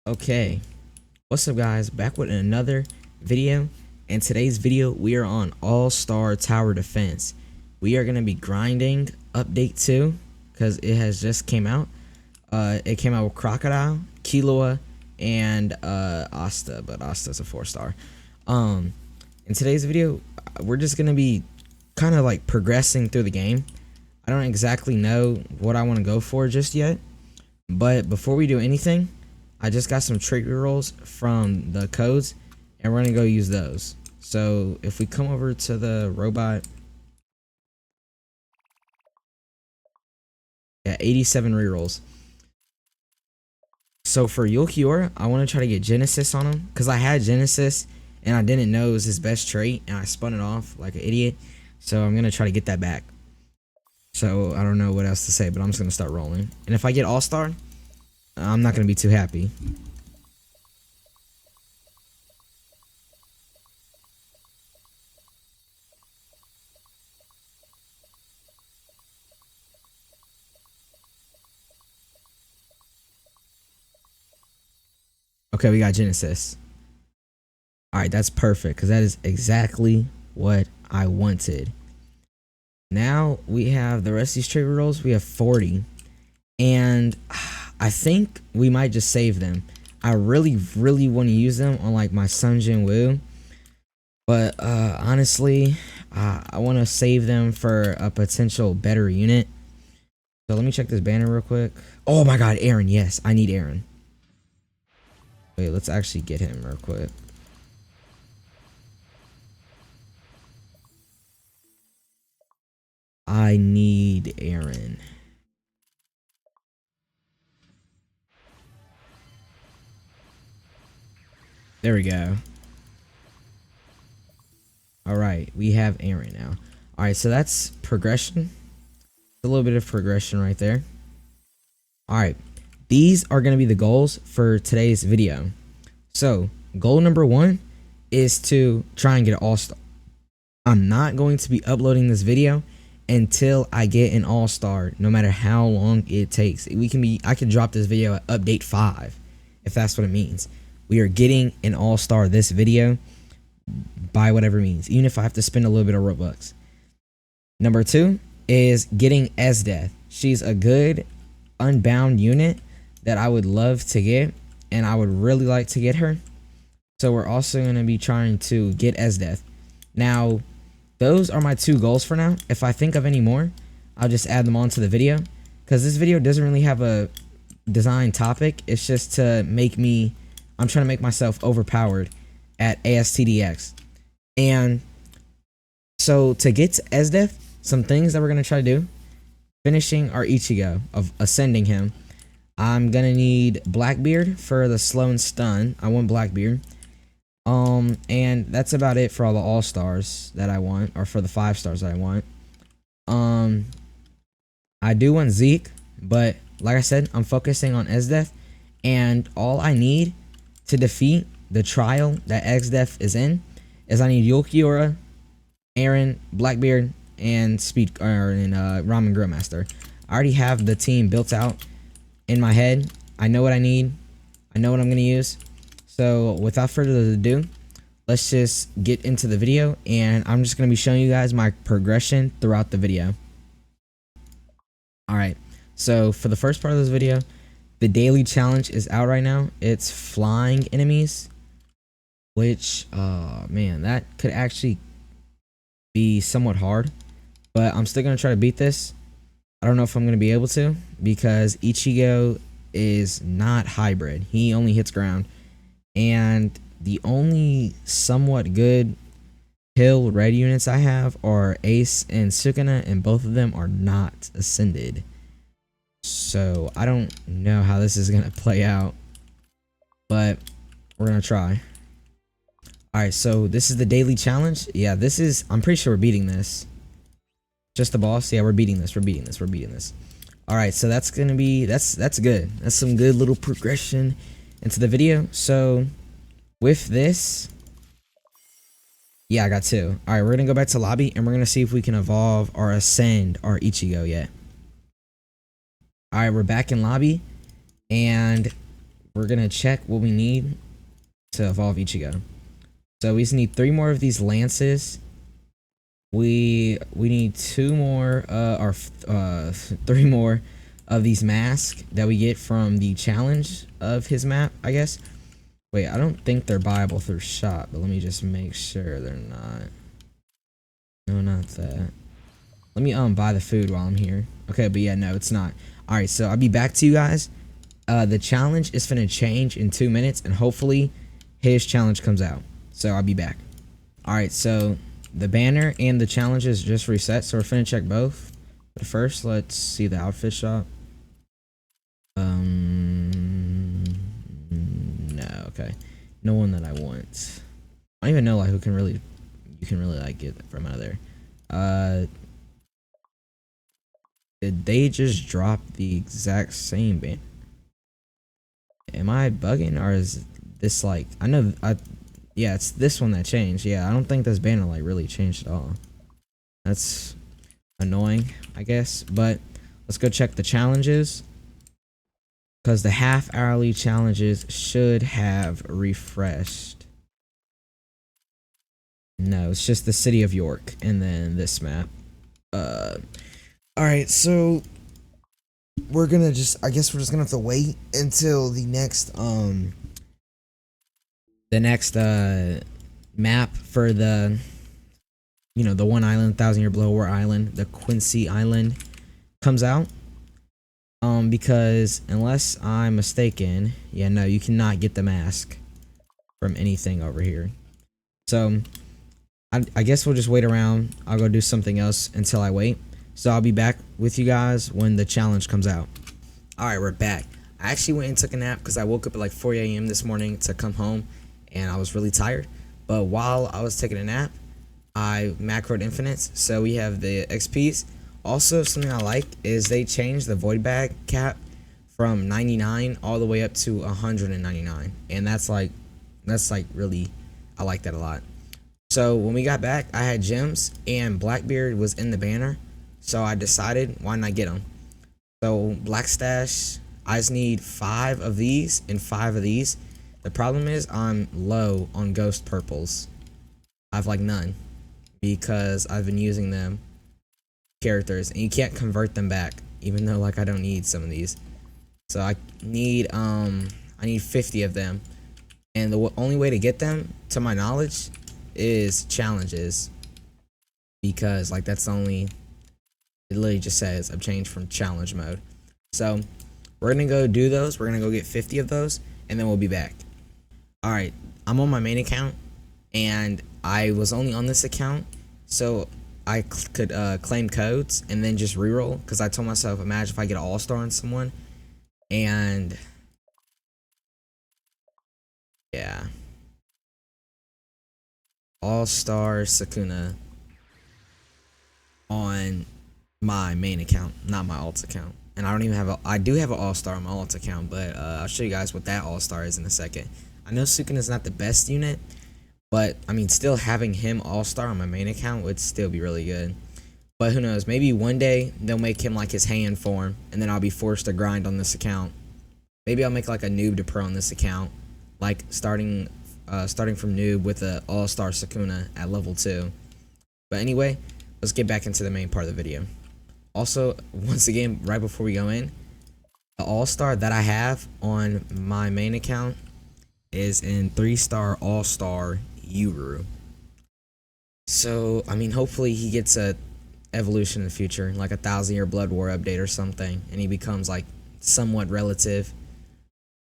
Okay, what's up guys, back with another video. In today's video we are on all-star tower defense. We are going to be grinding update 2 because it has just came out. It came out with Crocodile, Killua, and Asta, but Asta's a 4-star. In today's video we're just going to be kind of like progressing through the game. I don't exactly know what I want to go for just yet, but before we do anything, I just got some trait rerolls from the codes, and we're gonna go use those. So if we come over to the robot, yeah, 87 rerolls. So for Yulkiora, I want to try to get Genesis on him because I had Genesis and I didn't know it was his best trait, and I spun it off like an idiot. So I'm gonna try to get that back. So I don't know what else to say, but I'm just gonna start rolling. And if I get All-Star, I'm not gonna be too happy. Okay, we got Genesis. Alright, that's perfect because that is exactly what I wanted. Now we have the rest of these trait rolls. We have 40. And I think we might just save them. I really want to use them on like my Sun Jin Woo. But honestly, I want to save them for a potential better unit. So let me check this banner real quick. Oh my god, Aaron. Yes, I need Aaron. Wait, let's actually get him real quick. I need Aaron. There we go. Alright, we have Aaron now. Alright, so that's progression. A little bit of progression right there. Alright, these are going to be the goals for today's video. So, goal number 1 is to try and get an all-star. I'm not going to be uploading this video until I get an all-star, no matter how long it takes. I can drop this video at update 5, if that's what it means. We are getting an all-star this video by whatever means, even if I have to spend a little bit of Robux. Number 2 is getting ASTDX. She's a good unbound unit that I would love to get, and I would really like to get her. So we're also going to be trying to get ASTDX. Now, those are my 2 goals for now. If I think of any more, I'll just add them onto the video, because this video doesn't really have a design topic. It's just to make me, I'm trying to make myself overpowered at ASTDX. And so to get to ASTDX, some things that we're going to try to do: finishing our Ichigo, of ascending him. I'm going to need Blackbeard for the slow and stun. I want Blackbeard. And that's about it for all the all-stars that I want, or for the 5-stars that I want. I do want Zeke, but like I said, I'm focusing on ASTDX, and all I need to defeat the trial that ASTDX is in is I need Yulkiora, Aaron, Blackbeard, and Ramen Grill Master. I already have the team built out in my head. I know what I need. I know what I'm gonna use. So without further ado, let's just get into the video, and I'm just gonna be showing you guys my progression throughout the video. Alright, so for the first part of this video, the daily challenge is out right now. It's flying enemies, which, man, that could actually be somewhat hard, but I'm still gonna try to beat this. I don't know if I'm gonna be able to, because Ichigo is not hybrid. He only hits ground, and the only somewhat good hill red units I have are Ace and Sukuna, and both of them are not ascended. So I don't know how this is gonna play out, but we're gonna try. Alright, so this is the daily challenge. Yeah, this is, I'm pretty sure we're beating this. Just the boss? Yeah, we're beating this. Alright, so that's gonna be, that's good. That's some good little progression into the video. So with this, yeah, I got 2. Alright, we're gonna go back to lobby, and we're gonna see if we can evolve or ascend our Ichigo yet. Alright, we're back in lobby, and we're gonna check what we need to evolve Ichigo. So we just need 3 more of these lances. We need 2 more or 3 more of these masks that we get from the challenge of his map, I guess. Wait, I don't think they're buyable through shop, but let me just make sure they're not. No, not that. Let me buy the food while I'm here. Okay, but yeah, no, it's not. Alright, so I'll be back to you guys. The challenge is finna change in 2 minutes, and hopefully his challenge comes out. So I'll be back. Alright, so the banner and the challenges just reset, so we're finna check both. But first, let's see the outfit shop. No, okay. No one that I want. I don't even know like who can really, you can really like get from out of there. Did they just drop the exact same banner? Am I bugging, or is this like, yeah, it's this one that changed. Yeah, I don't think this banner like really changed at all. That's annoying, I guess, but let's go check the challenges, because the half-hourly challenges should have refreshed. No, it's just the city of York and then this map. Alright, so we're gonna just, I guess we're just gonna have to wait until the next map for the, you know, the one island, 1,000-year Blow War Island, the Quincy Island, comes out. Because unless I'm mistaken, yeah, no, you cannot get the mask from anything over here. So I guess we'll just wait around. I'll go do something else until I wait. So I'll be back with you guys when the challenge comes out. Alright, we're back. I actually went and took a nap because I woke up at like 4 a.m. this morning to come home, and I was really tired. But while I was taking a nap, I macroed infinites, so we have the XPs. Also, something I like is they changed the void bag cap from 99 all the way up to 199, and that's like really, I like that a lot. So when we got back, I had gems and Blackbeard was in the banner, so I decided why not get them. So Black Stash, I just need 5 of these and 5 of these. The problem is I'm low on ghost purples. I've like none because I've been using them characters, and you can't convert them back, even though like I don't need some of these. So I need 50 of them, and the only way to get them, to my knowledge, is challenges, because like that's the only, it literally just says I've changed from challenge mode. So we're gonna go do those. We're gonna go get 50 of those, and then we'll be back. All right, I'm on my main account, and I was only on this account so I could claim codes and then just reroll, because I told myself, imagine if I get an all-star on someone, and yeah, all-star Sakuna on my main account, not my alt account. And I don't even have I do have an all-star on my alt account, but I'll show you guys what that all-star is in a second. I know Sukuna is not the best unit, but I mean, still having him all-star on my main account would still be really good. But who knows, maybe one day they'll make him like his hand form, and then I'll be forced to grind on this account. Maybe I'll make like a noob to pro on this account, like starting from noob with a all-star Sukuna at level 2. But anyway, let's get back into the main part of the video. Also, once again, right before we go in, the all-star that I have on my main account is in 3-star all-star Yuru. So I mean, hopefully he gets a evolution in the future, like a 1,000-year Blood War update or something, and he becomes like somewhat relative.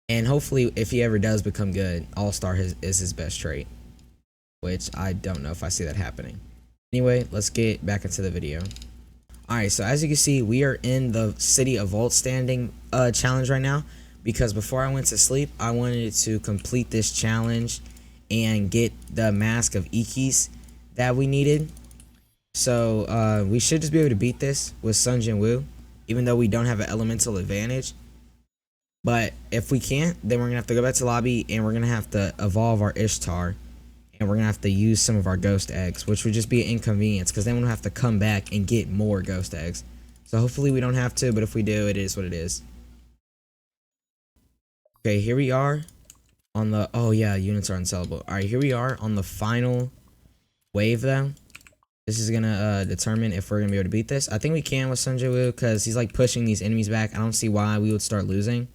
And hopefully, if he ever does become good, all-star is his best trait, which I don't know if I see that happening. Anyway, let's get back into the video. Alright, so as you can see, we are in the City of Vault Standing challenge right now, because before I went to sleep, I wanted to complete this challenge and get the Mask of Ikis that we needed. So we should just be able to beat this with Sun Jin Woo, even though we don't have an elemental advantage. But if we can't, then we're gonna have to go back to lobby, and we're gonna have to evolve our Ishtar, and we're gonna have to use some of our ghost eggs, which would just be an inconvenience, because then we'll have to come back and get more ghost eggs. So hopefully we don't have to, but if we do, it is what it is. Okay, here we are on the, oh yeah, units are unsellable. All right, here we are on the final wave though. This is gonna determine if we're gonna be able to beat this. I think we can with Sun Jiwoo because he's like pushing these enemies back. I don't see why we would start losing.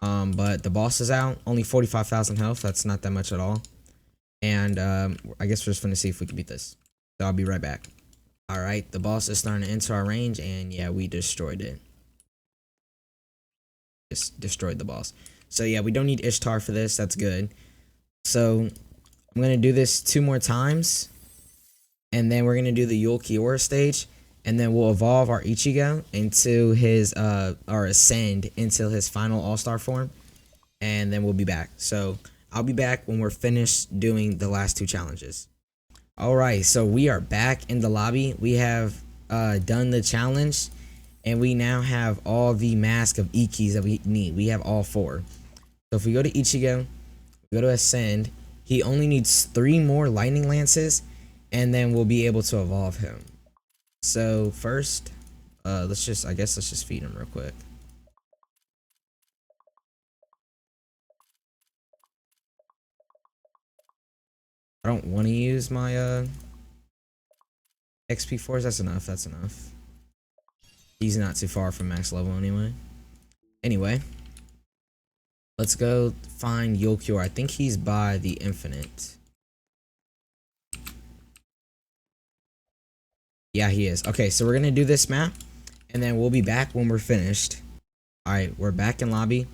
But the boss is out. Only 45,000 health. That's not that much at all. And I guess we're just gonna see if we can beat this. So I'll be right back. All right, the boss is starting to enter our range, and yeah, we destroyed it. Just destroyed the boss. So yeah, we don't need Ishtar for this. That's good. So I'm gonna do this 2 more times. And then we're gonna do the Yul Kiora stage, and then we'll evolve our Ichigo into his or ascend into his final all-star form, and then we'll be back. So I'll be back when we're finished doing the last 2 challenges. Alright, so we are back in the lobby. We have done the challenge, and we now have all the mask of Ikis that we need. We have all 4. So if we go to Ichigo, we go to ascend, he only needs 3 more lightning lances, and then we'll be able to evolve him. So first, let's just feed him real quick. I don't want to use my XP force. That's enough. That's enough. He's not too far from max level anyway. Anyway, let's go find Yul Kiora. I think he's by the infinite. Yeah, he is. Okay, so we're gonna do this map, and then we'll be back when we're finished. All right, we're back in lobby.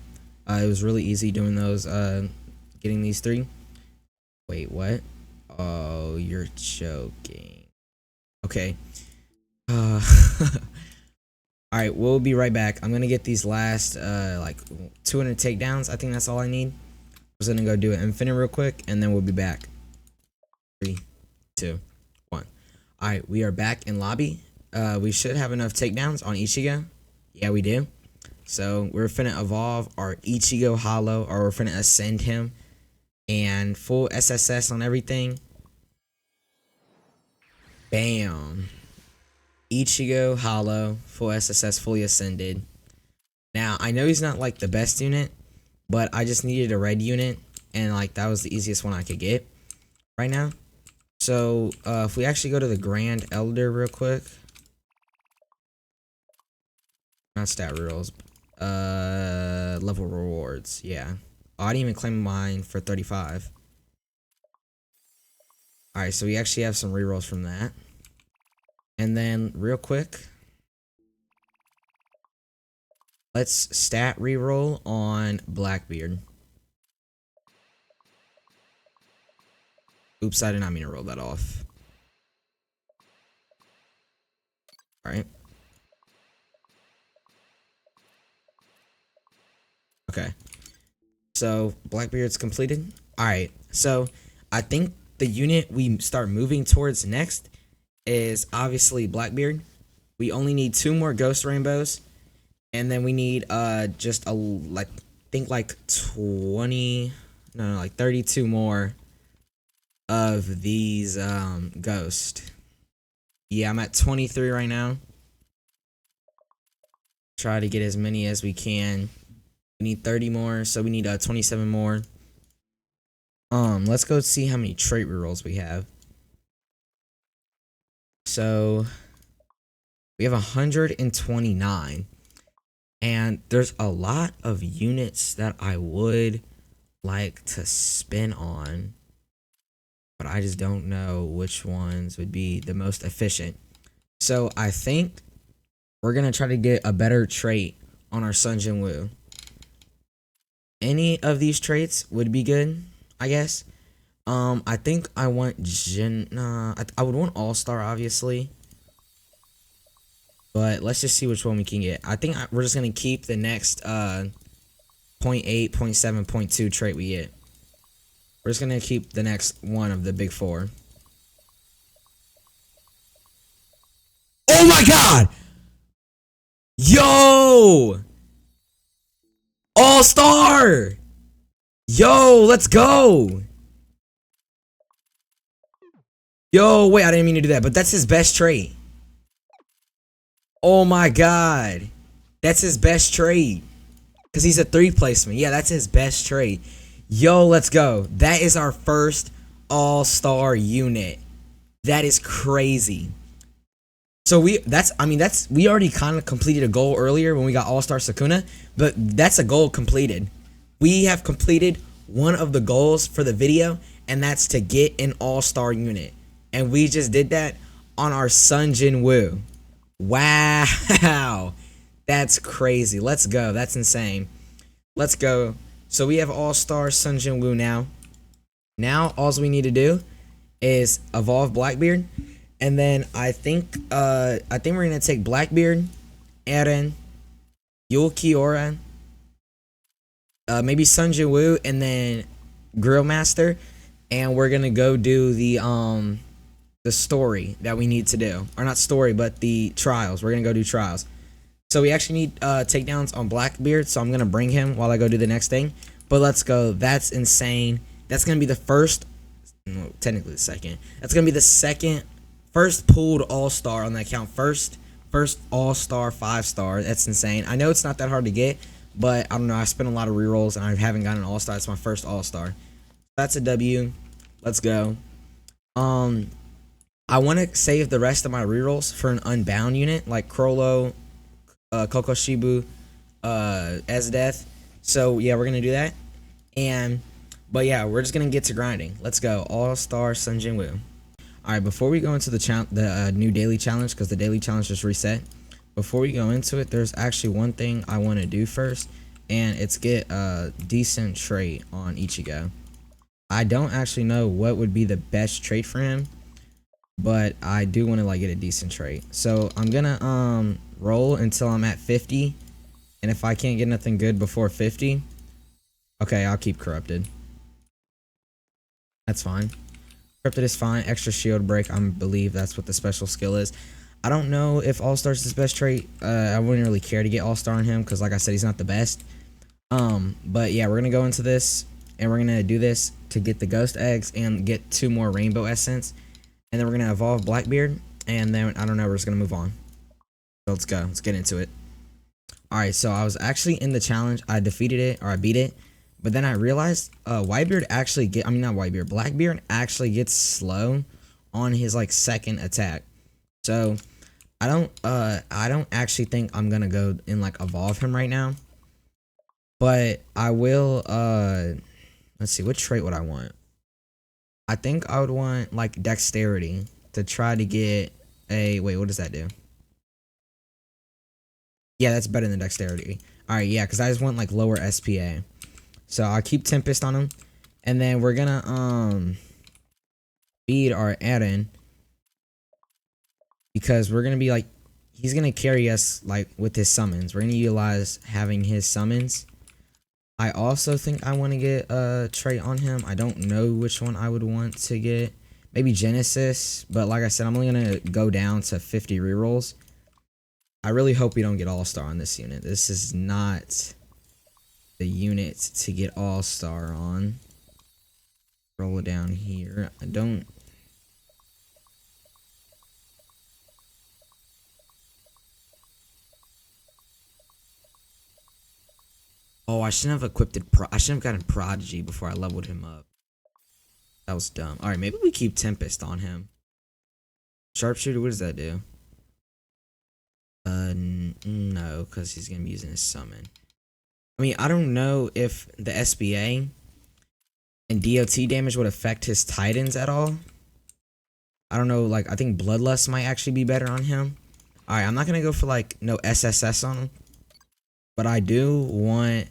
It was really easy doing those, getting these 3. Wait, what? Oh, you're joking. Okay. All right, we'll be right back. I'm gonna get these last, like 200 takedowns. I think that's all I need. I'm just gonna go do an infinite real quick, and then we'll be back. 3, 2, 1. All right, we are back in lobby. We should have enough takedowns on Ichigo. Yeah, we do. So we're finna evolve our Ichigo Hollow, or we're finna ascend him, and full SSS on everything. Bam. Ichigo Hollow, full SSS, fully ascended. Now I know he's not like the best unit, but I just needed a red unit, and like that was the easiest one I could get right now. So if we actually go to the Grand Elder real quick, not stat rerolls, level rewards. Yeah, oh, I didn't even claim mine for 35. All right, so we actually have some rerolls from that. And then real quick, let's stat reroll on Blackbeard. Oops, I did not mean to roll that off. All right. Okay. So Blackbeard's completed. All right. So I think the unit we start moving towards next is obviously Blackbeard. We only need 2 more Ghost Rainbows, and then we need just like 20, no, like 32 more of these Ghost. Yeah, I'm at 23 right now. Try to get as many as we can. We need 30 more, so we need 27 more. Let's go see how many trait rerolls we have. So we have 129, and there's a lot of units that I would like to spin on, but I just don't know which ones would be the most efficient. So I think we're gonna try to get a better trait on our Sun Jiwoo. Any of these traits would be good, I guess. I think I want I would want All-Star, obviously. But let's just see which one we can get. I think we're just going to keep the next 0.8, 0.7, 0.2 trait we get. We're just going to keep the next one of the big 4. Oh my god! Yo! All-Star! Yo, let's go! Yo, wait, I didn't mean to do that, but that's his best trait. Oh my god. That's his best trait. because he's a 3 placement. Yeah, that's his best trait. Yo, let's go. That is our first all-star unit. That is crazy. So we already kind of completed a goal earlier when we got all-star Sakuna, but that's a goal completed. We have completed one of the goals for the video, and that's to get an all-star unit. And we just did that on our Sun Jin Woo. Wow. That's crazy. Let's go. That's insane. Let's go. So we have all-star Sun Jin Woo now. Now all we need to do is evolve Blackbeard, and then I think we're gonna take Blackbeard, Eren, Yul Kiora, maybe Sun Jin Woo, and then Grill Master, and we're gonna go do the story that we need to do, or not story, but the trials. We're gonna go do trials. So we actually need takedowns on Blackbeard, so I'm gonna bring him while I go do the next thing. But let's go. That's insane. That's gonna be the first, no, technically the second. That's gonna be the first pulled all-star on that account. First all-star 5-star. That's insane. I know it's not that hard to get, but I don't know. I spent a lot of rerolls and I haven't gotten an all-star. It's my first all-star. That's a W. Let's go. I want to save the rest of my rerolls for an unbound unit like Crollo, Kokoshibu, Esdeath. So yeah, we're gonna do that. But yeah, we're just gonna get to grinding. Let's go. All-star Sun Jin Woo. Alright, before we go into the new daily challenge, because the daily challenge just reset, before we go into it, there's actually one thing I want to do first, and it's get a decent trait on Ichigo. I don't actually know what would be the best trait for him, but I do want to like get a decent trait. So I'm gonna roll until I'm at 50, and if I can't get nothing good before 50, okay, I'll keep Corrupted. That's fine. Corrupted is fine. Extra shield break, I believe that's what the special skill is. I don't know if All-Star is his best trait. I wouldn't really care to get All-Star on him because like I said, he's not the best. But yeah, we're gonna go into this and we're gonna do this to get the ghost eggs and get 2 more rainbow essence, and then we're gonna evolve Blackbeard, and then I don't know, we're just gonna move on. So let's go. Let's get into it. Alright, so I was actually in the challenge. I defeated it, or I beat it. But then I realized Blackbeard actually gets slow on his like second attack. So I don't actually think I'm gonna go and like evolve him right now. But I will let's see, what trait would I want? I think I would want like dexterity to try to get a what does that do? Yeah, that's better than dexterity. Alright, yeah, because I just want like lower SPA. So I'll keep Tempest on him, and then we're gonna feed our Eren, because we're gonna be like, he's gonna carry us like with his summons. We're gonna utilize having his summons. I also think I want to get a trait on him. I don't know which one I would want to get. Maybe Genesis, but like I said, I'm only gonna go down to 50 rerolls. I really hope we don't get All-Star on this unit. This is not the unit to get All-Star on. Roll it down here. I don't. Oh, I shouldn't have equipped it. I shouldn't have gotten Prodigy before I leveled him up. That was dumb. Alright, maybe we keep Tempest on him. Sharpshooter, what does that do? No, because he's gonna be using his summon. I mean, I don't know if the SBA and DOT damage would affect his Titans at all. I don't know, like, I think Bloodlust might actually be better on him. Alright, I'm not gonna go for, like, no SSS on him. But I do want...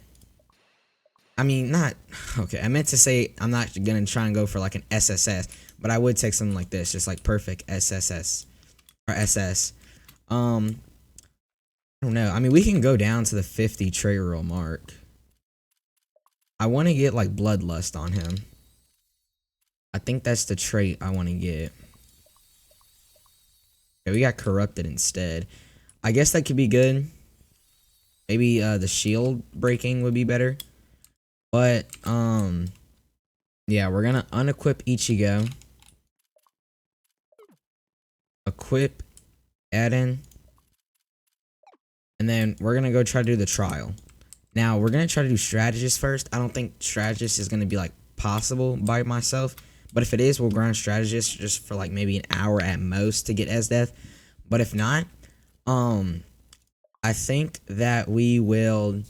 I mean, not... Okay, I meant to say I'm not gonna try and go for, like, an SSS. But I would take something like this, just, like, perfect SSS. Or SS. I don't know. I mean, we can go down to the 50 trait roll mark. I want to get like Bloodlust on him. I think that's the trait I want to get. Okay, we got Corrupted instead. I guess that could be good. Maybe the shield breaking would be better. But yeah, we're gonna unequip Ichigo. Equip Eren. And then we're gonna go try to do the trial. Now we're gonna try to do strategist first. I don't think strategist is gonna be like possible by myself, but if it is, we'll grind strategist just for like maybe an hour at most to get SDeath. But if not, I think that we will.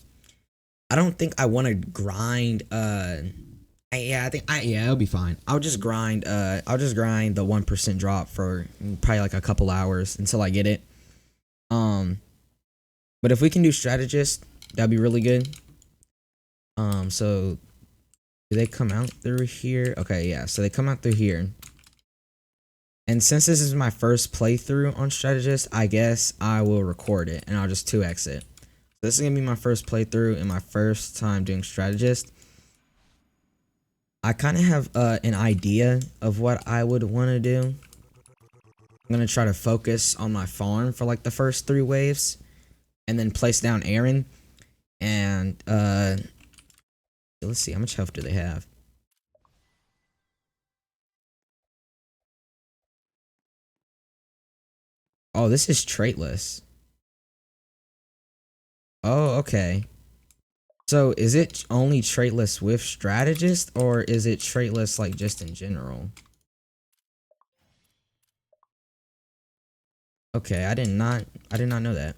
I don't think I want to grind. Yeah, it'll be fine. I'll just grind. I'll just grind the 1% drop for probably like a couple hours until I get it. But if we can do strategist, that'd be really good. So do they come out through here? Okay, yeah. So they come out through here. And since this is my first playthrough on strategist, I guess I will record it and I'll just 2x it. So this is gonna be my first playthrough and my first time doing strategist. I kind of have an idea of what I would want to do. I'm gonna try to focus on my farm for like the first 3 waves, and then place down Aaron. And let's see, how much health do they have? Oh, this is traitless. Oh, okay. So is it only traitless with strategist, or is it traitless like just in general? Okay, I did not know that.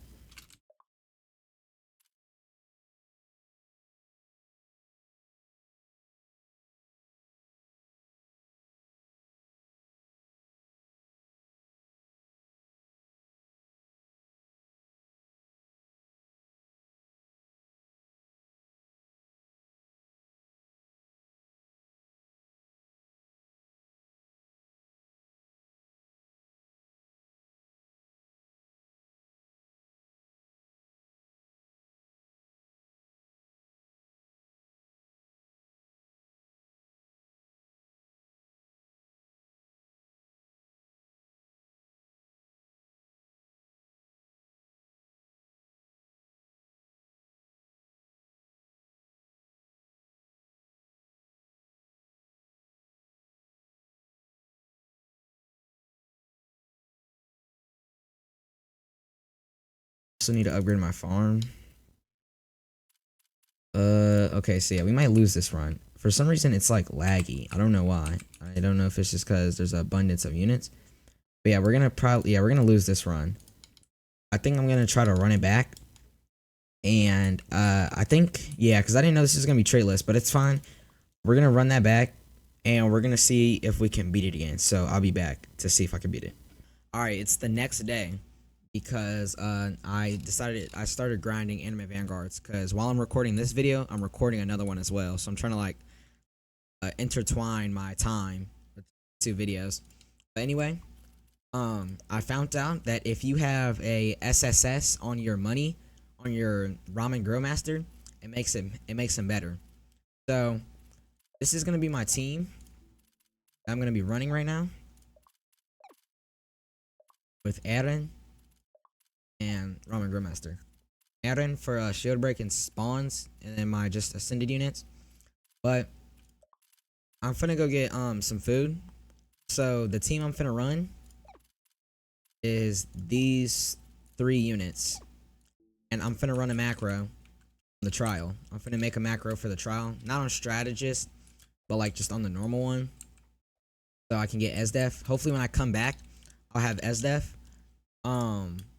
Also need to upgrade my farm. Okay, so yeah, we might lose this run. For some reason, it's like laggy. I don't know why. I don't know if it's just because there's an abundance of units. But yeah, we're gonna lose this run. I think I'm gonna try to run it back. And I think, yeah, because I didn't know this is gonna be traitless, but it's fine. We're gonna run that back, and we're gonna see if we can beat it again. So I'll be back to see if I can beat it. All right, it's the next day because I started grinding anime vanguards because while I'm recording this video, I'm recording another one as well. So I'm trying to like intertwine my time with 2 videos. But anyway, I found out that if you have a SSS on your money on your ramen grow master, it makes him better. So this is gonna be my team I'm gonna be running right now with Aaron and ramen grow master. Aaron for shield break and spawns, and then my just ascended units. But I'm finna go get some food. So the team I'm finna run is these 3 units, and I'm finna run a macro on the trial. I'm finna make a macro for the trial, not on strategist, but like just on the normal one, so I can get SDeath. Hopefully when I come back, I'll have SDeath.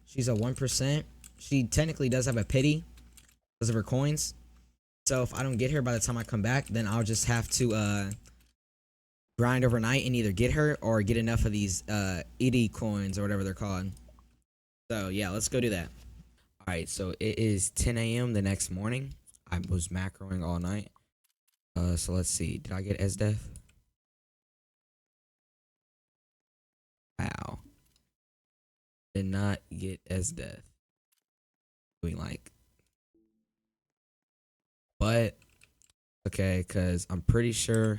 She's a 1%. She technically does have a pity because of her coins. So if I don't get her by the time I come back, then I'll just have to grind overnight and either get her or get enough of these ED coins or whatever they're called. So yeah, let's go do that. Alright, so it is 10 a.m. the next morning. I was macroing all night. So let's see. Did I get SDeath? Wow. Did not get SDeath. Doing like, but okay, because I'm pretty sure.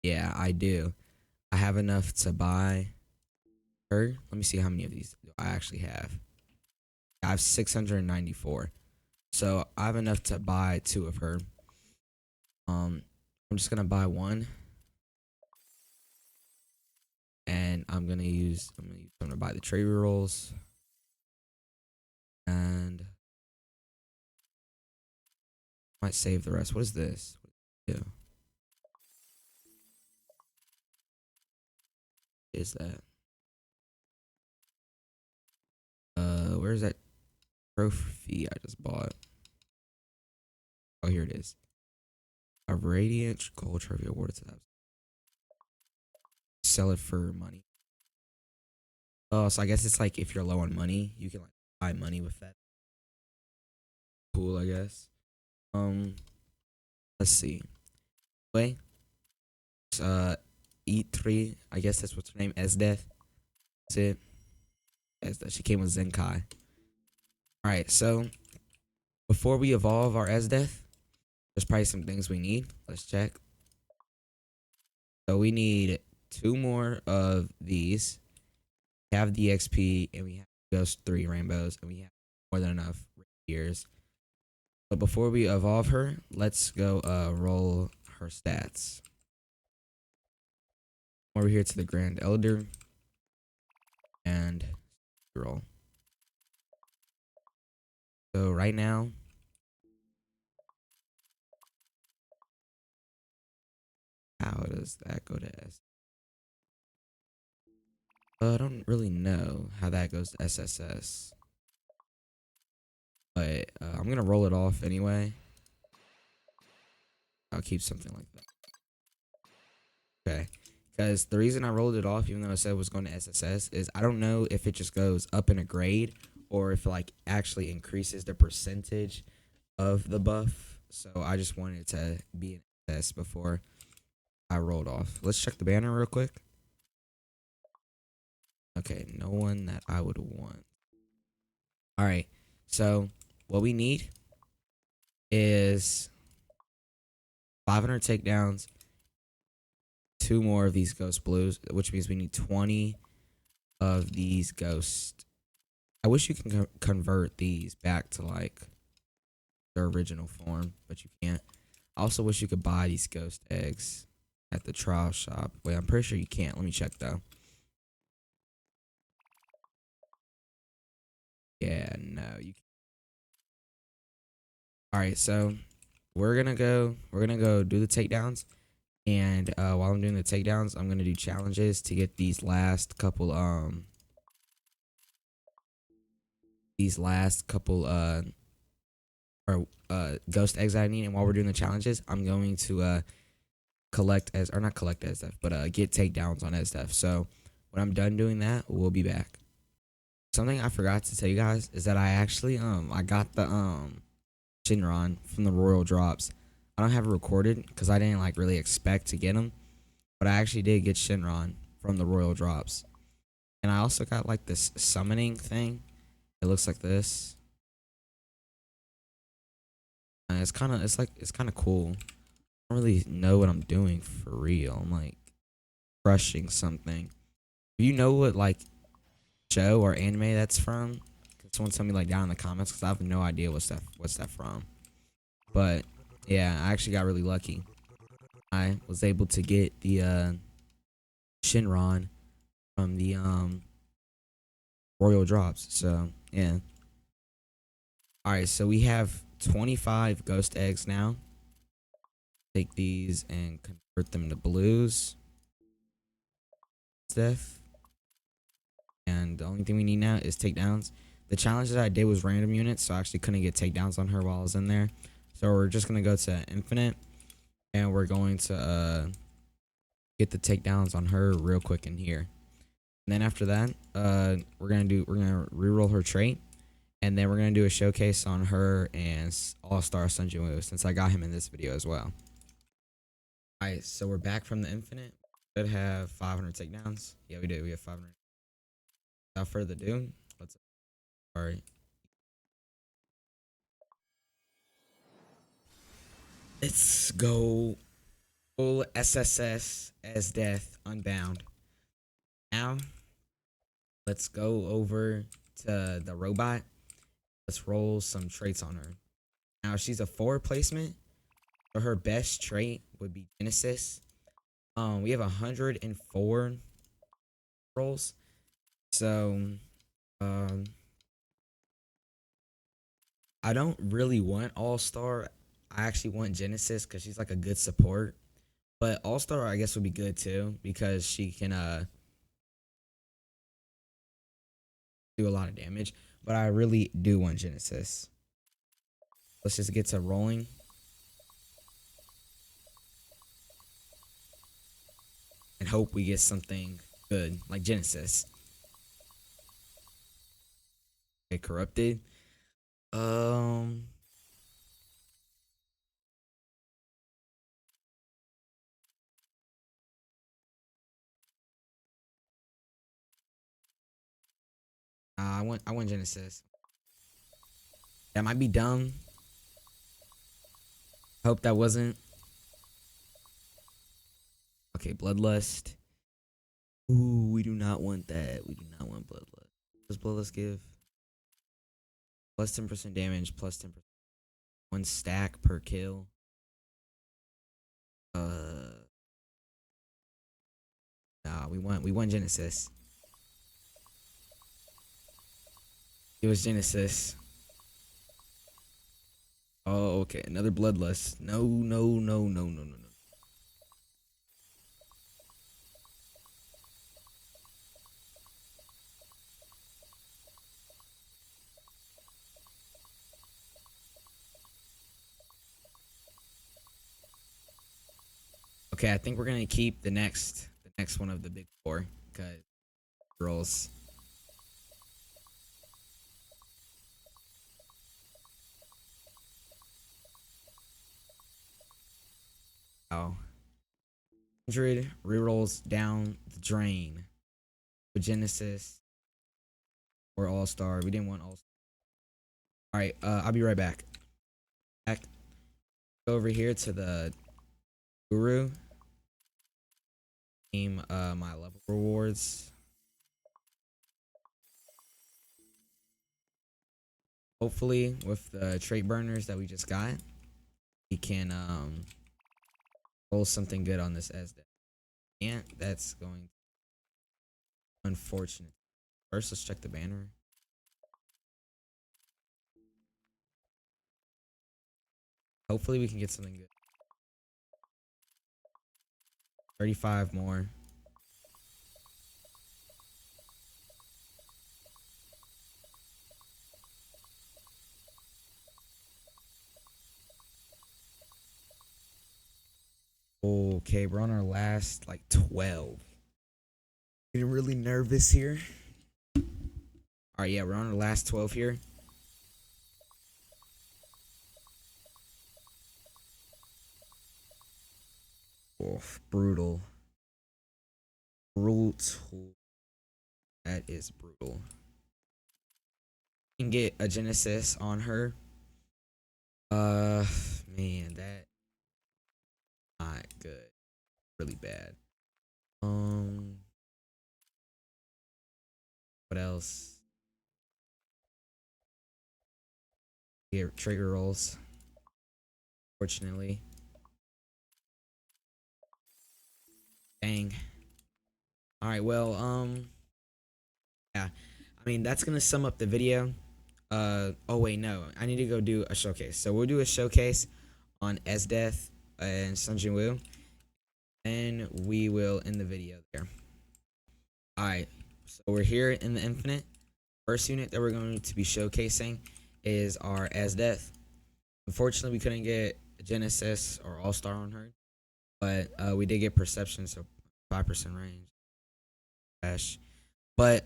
Yeah, I do. I have enough to buy her. Let me see how many of these I actually have. I have 694. So I have enough to buy 2 of her. I'm just gonna buy 1. And I'm gonna use them to buy the trade rolls. And might save the rest. What is this? Yeah. Is that? Where's that trophy I just bought? Oh, here it is. A radiant gold trophy awarded to that. Sell it for money. Oh, so I guess it's like if you're low on money, you can like buy money with that. Cool, I guess. Let's see. Wait. E3. I guess that's what's her name. Esdeath. That's it. Esdeath. She came with Zenkai. All right. So before we evolve our Esdeath, there's probably some things we need. Let's check. So we need 2 more of these. We have the XP, and we have those 3 rainbows, and we have more than enough years. But before we evolve her, let's go roll her stats. Over here to the Grand Elder, and roll. So right now, how does that go to S? I don't really know how that goes to SSS, but I'm gonna roll it off anyway. I'll keep something like that. Okay, because the reason I rolled it off, even though I said it was going to SSS, is I don't know if it just goes up in a grade or if it like actually increases the percentage of the buff. So I just wanted to be an SS before I rolled off. Let's check the banner real quick. Okay, no one that I would want. All right, so what we need is 500 takedowns, 2 more of these ghost blues, which means we need 20 of these ghosts. I wish you can convert these back to like their original form, but you can't. I also wish you could buy these ghost eggs at the trial shop. Wait, I'm pretty sure you can't. Let me check though. Yeah, no, you can't. All right, so we're gonna go do the takedowns, and while I'm doing the takedowns, I'm gonna do challenges to get these last couple or ghost eggs that I need. And while we're doing the challenges, I'm going to collect as or not collect as stuff, but get takedowns on as stuff. So when I'm done doing that, we'll be back. Something I forgot to tell you guys is that I actually I got the Shinron from the Royal Drops. I don't have it recorded because I didn't like really expect to get them, but I actually did get Shinron from the Royal Drops. And I also got like this summoning thing. It looks like this. And it's kind of cool. I don't really know what I'm doing for real. I'm like crushing something. Do you know what like show or anime that's from? Can someone tell me like down in the comments because I have no idea what's that from. But yeah, I actually got really lucky. I was able to get the Shinron from the Royal Drops. So yeah. Alright, so we have 25 ghost eggs now. Take these and convert them to blues. Stuff. And the only thing we need now is takedowns. The challenge that I did was random units, so I actually couldn't get takedowns on her while I was in there. So we're just gonna go to infinite, and we're going to get the takedowns on her real quick in here. And then after that, we're gonna reroll her trait, and then we're gonna do a showcase on her and All-Star Sunjin, since I got him in this video as well. Alright, so we're back from the infinite. Should have 500 takedowns. Yeah, we do. We have 500. Without further ado, alright. Let's go full SSS as death unbound. Now, let's go over to the robot. Let's roll some traits on her. Now, she's a 4 placement, so her best trait would be Genesis. We have 104 rolls. So, I don't really want All Star. I actually want Genesis because she's like a good support. But All Star, I guess, would be good too because she can do a lot of damage. But I really do want Genesis. Let's just get to rolling and hope we get something good like Genesis. Okay, corrupted. Um, I want Genesis. That might be dumb. Hope that wasn't. Okay, Bloodlust. Ooh, we do not want that. We do not want Bloodlust. What does Bloodlust give? Plus 10% damage, plus 10%. One stack per kill. Uh, nah, we want Genesis. It was Genesis. Oh, okay. Another Bloodlust. No, no, no, no, no, no, no. Okay, I think we're gonna keep the next one of the big four. Cause girls. Oh. 100 rerolls down the drain. With Genesis or All Star. We didn't want All Star. Alright, I'll be right back. Back. Go over here to the Guru. Name my level rewards. Hopefully, with the trait burners that we just got, we can roll something good on this ASTDX. And that's going unfortunate. First, let's check the banner. Hopefully, we can get something good. 35 more. Okay, we're on our last like 12. Getting really nervous here. All right, yeah, we're on our last 12 here. Oh, brutal. Brutal. That is brutal. You can get a Genesis on her. Uh, man, that not good. Really bad. What else? Get trigger rolls. Fortunately. Dang. All right, well, yeah. I mean, that's gonna sum up the video. Oh wait, no. I need to go do a showcase. So we'll do a showcase on ASTDX and Sun Jinwoo, and we will end the video there. All right. So we're here in the Infinite. First unit that we're going to be showcasing is our ASTDX. Unfortunately, we couldn't get Genesis or All Star on her, but we did get Perception, so 5% range. Gosh. But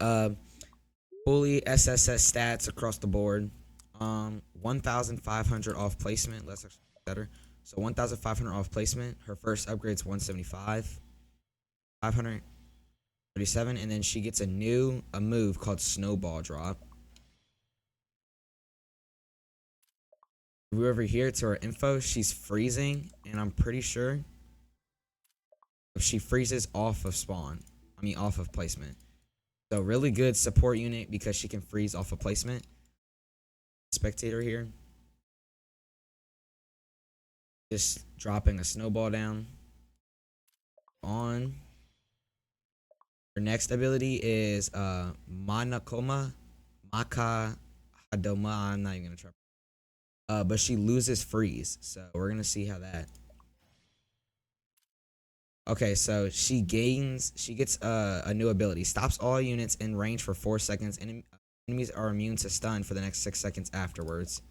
fully SSS stats across the board. 1,500 off placement. Let's actually better. So 1,500 off placement. Her first upgrade's 175, 537, and then she gets a move called Snowball Drop. If we over here to her info, she's freezing, and I'm pretty sure if she freezes off of spawn, off of placement. So really good support unit because she can freeze off of placement. Spectator here. Just dropping a snowball down. On. Her next ability is Manakoma Maka Hadoma. I'm not even gonna try. but she loses freeze. So we're gonna see how that. Okay, so she gets a new ability. Stops all units in range for 4 seconds. Enemies are immune to stun for the next 6 seconds afterwards.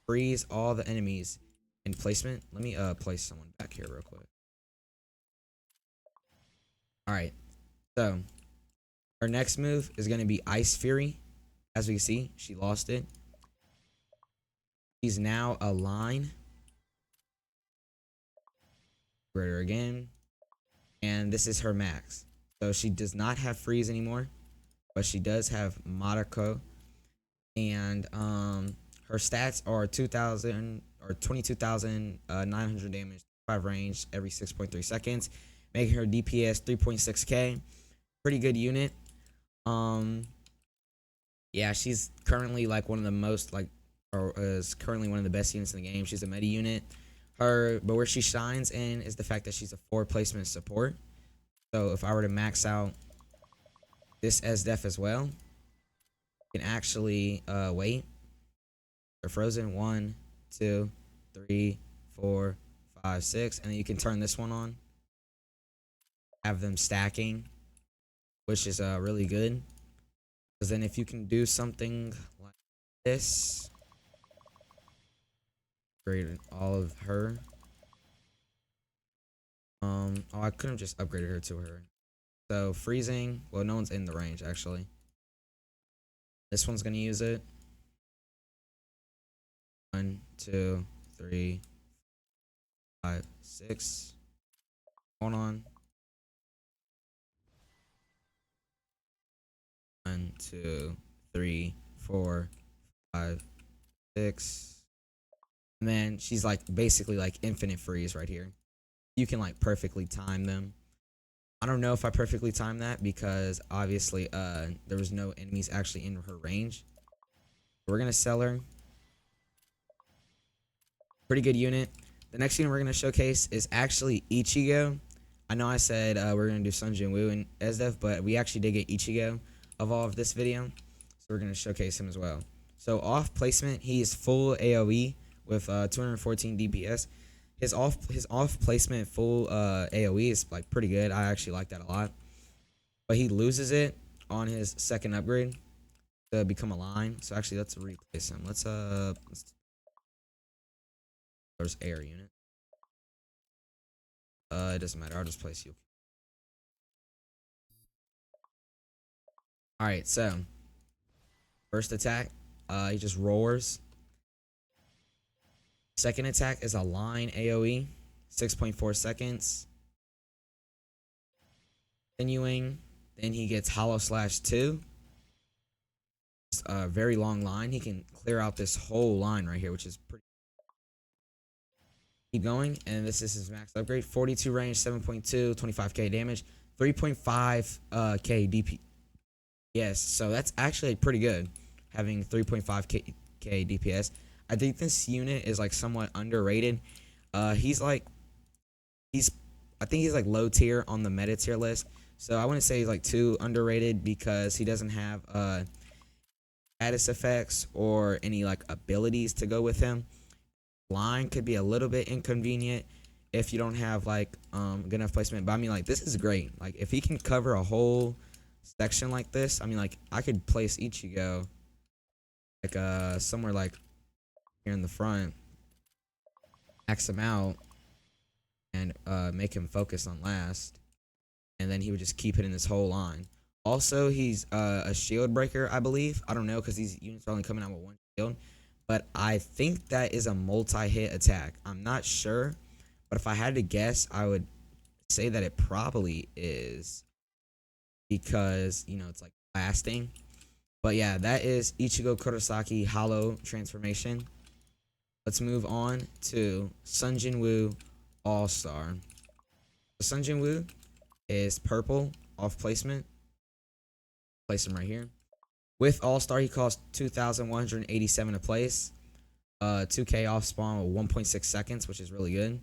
Freeze all the enemies in placement. Let me place someone back here real quick. Alright, so her next move is gonna be Ice Fury. As we can see, she lost it. She's now a line. Greater again. And this is her max. So she does not have freeze anymore, but she does have Madako. And her stats are 2,000 or 22,900 damage, 5 range every 6.3 seconds, making her DPS 3.6k. Pretty good unit. Yeah, she's currently like one of the most or is currently one of the best units in the game. She's a meta unit. But where she shines in is the fact that she's a 4 placement support. So if I were to max out this SDF as well, you can actually wait. They're frozen 1, 2, 3, 4, 5, 6, and then you can turn this one on. Have them stacking, which is really good. Because then if you can do something like this, upgrade all of her. Oh, I could have just upgraded her to her. So freezing. Well, no one's in the range actually. This one's gonna use it. 1, 2, 3, 5, 6. Hold on. 1, 2, 3, 4, 5, 6. And then she's like basically like infinite freeze right here. You can like perfectly time them. I don't know if I perfectly timed that because obviously there was no enemies actually in her range. We're gonna sell her. Pretty good unit. The next unit we're gonna showcase is actually Ichigo. I know I said we're gonna do Sun Jin Woo and SDF, but we actually did get Ichigo of all of this video, so we're gonna showcase him as well. So off placement, he is full AOE with 214 DPS. His off placement full AOE is like pretty good. I actually like that a lot. But he loses it on his second upgrade to become a line. So actually let's replace him. Let's there's air unit. It doesn't matter. I'll just place you. Alright, so first attack, he just roars. Second attack is a line AoE, 6.4 seconds. Continuing, then he gets Hollow Slash 2. It's a very long line. He can clear out this whole line right here, which is pretty. Keep going, and this is his max upgrade. 42 range, 7.2, 25k damage, 3.5k DP. Yes, so that's actually pretty good, having 3.5k DPS. I think this unit is like somewhat underrated. I think he's like low tier on the meta tier list. So I wouldn't say he's like too underrated because he doesn't have status effects or any like abilities to go with him. Line could be a little bit inconvenient if you don't have like good enough placement. But I mean, like, this is great. Like, if he can cover a whole section like this, I mean, like, I could place Ichigo like somewhere like here in the front, max him out, and make him focus on last, and then he would just keep hitting this whole line. Also, he's a shield breaker, I believe. I don't know because these units are only coming out with 1 shield, but I think that is a multi-hit attack. I'm not sure, but if I had to guess, I would say that it probably is because, you know, it's like lasting. But yeah, that is Ichigo Kurosaki Hollow transformation. Let's move on to Sun Jin Woo All-Star. Sun Jin Woo is purple off placement. Place him right here. With All-Star, he costs 2,187 to place. 2k off spawn with 1.6 seconds, which is really good.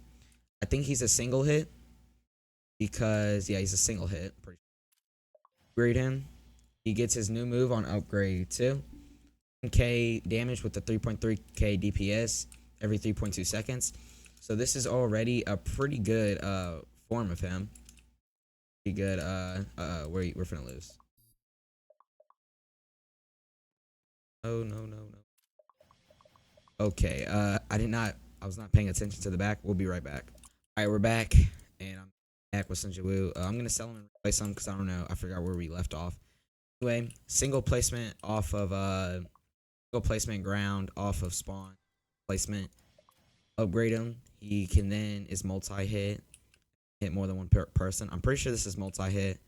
I think he's a single hit because, yeah, he's a single hit. Upgrade him. He gets his new move on upgrade 2. K damage with the 3.3k DPS every 3.2 seconds. So this is already a pretty good form of him. Pretty good. We're finna lose. Oh no. Okay. I was not paying attention to the back. We'll be right back. All right, we're back, and I'm back with Sunja Wu. I'm gonna sell him and replace him because I don't know. I forgot where we left off. Anyway, single placement off of single placement ground off of spawn placement. Upgrade him. He can then is multi hit more than one person. I'm pretty sure this is multi hit.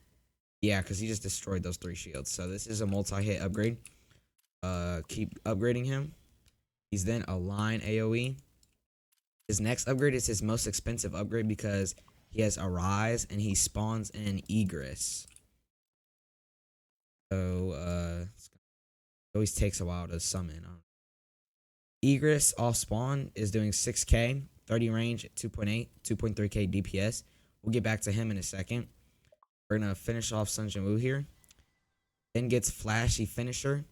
Yeah, because he just destroyed those 3 shields. So this is a multi hit upgrade. Keep upgrading him. He's then a line AoE. His next upgrade is his most expensive upgrade because he has Arise and he spawns in Egress. So it always takes a while to summon. Egress off spawn is doing 6k, 30 range, 2.8, 2.3k DPS. We'll get back to him in a second. We're gonna finish off Sun Jin Woo here. Then gets Flashy Finisher,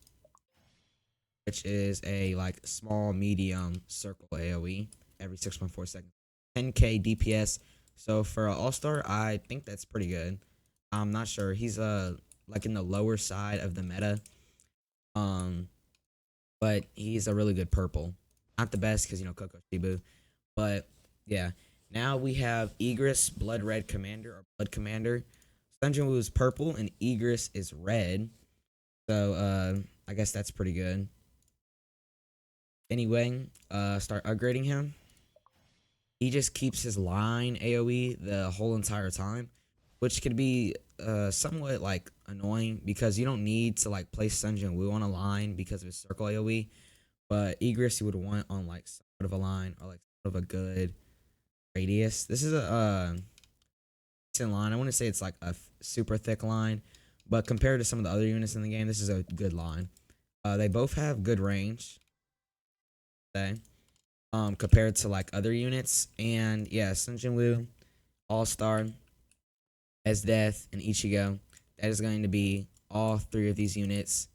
which is a like small medium circle AoE every 6.4 seconds. 10k DPS. So for an all-star, I think that's pretty good. I'm not sure. He's like in the lower side of the meta. But he's a really good purple. Not the best because, you know, Coco Shibu. But yeah. Now we have Egress, Blood Red Commander, or Blood Commander. Sun Jin Woo is purple and Egress is red. So I guess that's pretty good. Anyway, start upgrading him. He just keeps his line AoE the whole entire time, which could be somewhat like annoying because you don't need to like place Sun Jin Woo on a line because of his circle AoE, but Egress you would want on like sort of a line or like sort of a good radius. This is a decent line. I wouldn't say it's like a super thick line, but compared to some of the other units in the game, this is a good line. They both have good range. Okay. Compared to like other units, and yeah, Sun Jin Woo, All Star, as Death, and Ichigo. That is going to be all 3 of these units.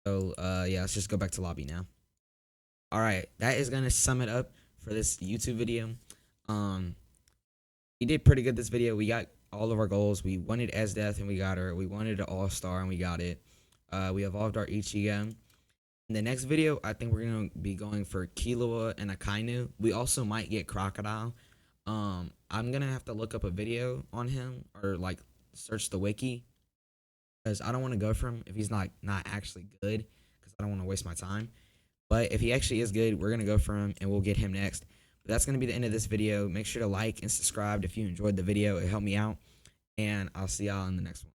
So yeah, let's just go back to lobby now. All right, that is gonna sum it up for this YouTube video. We did pretty good this video. We got all of our goals. We wanted as Death and we got her. We wanted an All Star and we got it. We evolved our Ichigo. In the next video, I think we're going to be going for Killua and Akainu. We also might get Crocodile. I'm going to have to look up a video on him or like search the wiki because I don't want to go for him if he's not actually good because I don't want to waste my time. But if he actually is good, we're going to go for him and we'll get him next. But that's going to be the end of this video. Make sure to like and subscribe if you enjoyed the video. It helped me out. And I'll see y'all in the next one.